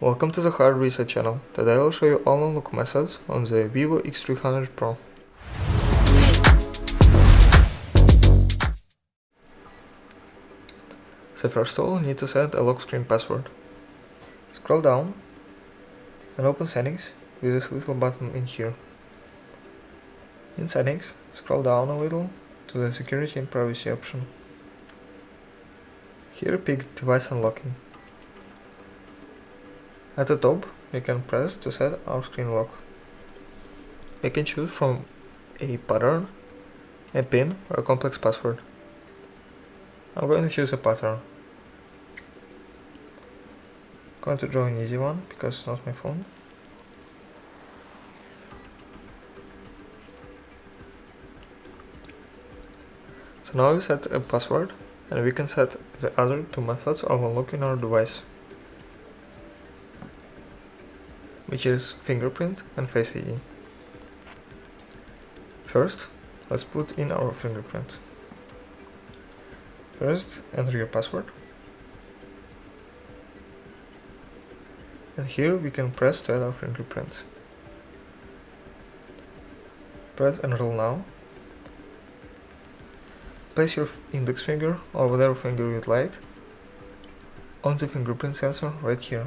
Welcome to the Hard Reset channel. Today I will show you all unlock methods on the VIVO X300 Pro. So first of all, you need to set a lock screen password. Scroll down and open settings with this little button in here. In settings, scroll down a little to the security and privacy option. Here pick device unlocking. At the top, you can press to set our screen lock. You can choose from a pattern, a PIN, or a complex password. I'm going to choose a pattern. I'm going to draw an easy one because it's not my phone. So now we set a password and we can set the other two methods of unlocking our device, which is Fingerprint and FaceAE. First, let's put in our fingerprint. First, enter your password. And here we can press to add our fingerprint. Press Enroll now. Place your index finger or whatever finger you'd like on the fingerprint sensor right here.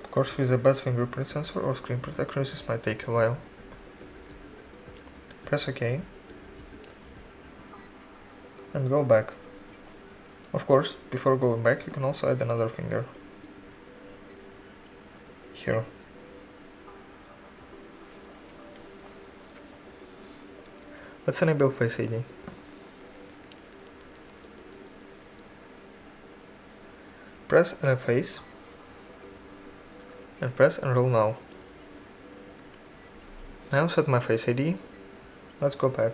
Of course, with a bad fingerprint sensor or screen protector, this might take a while. Press OK and go back. Of course, before going back, you can also add another finger here. Let's enable FaceAE. Press Face and press Enroll now. Now set my Face ID. Let's go back.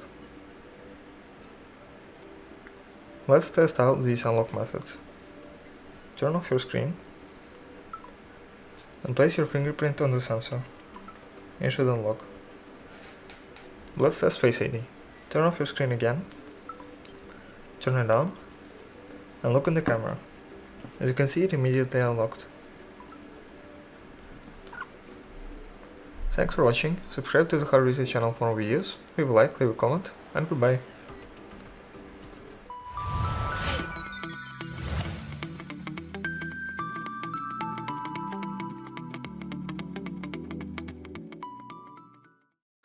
Let's test out these unlock methods. Turn off your screen and place your fingerprint on the sensor. It should unlock. Let's test Face ID. Turn off your screen again, turn it on, and look in the camera. As you can see, it immediately unlocked. Thanks for watching, subscribe to the Hard Reset channel for more videos, leave a like, leave a comment, and goodbye.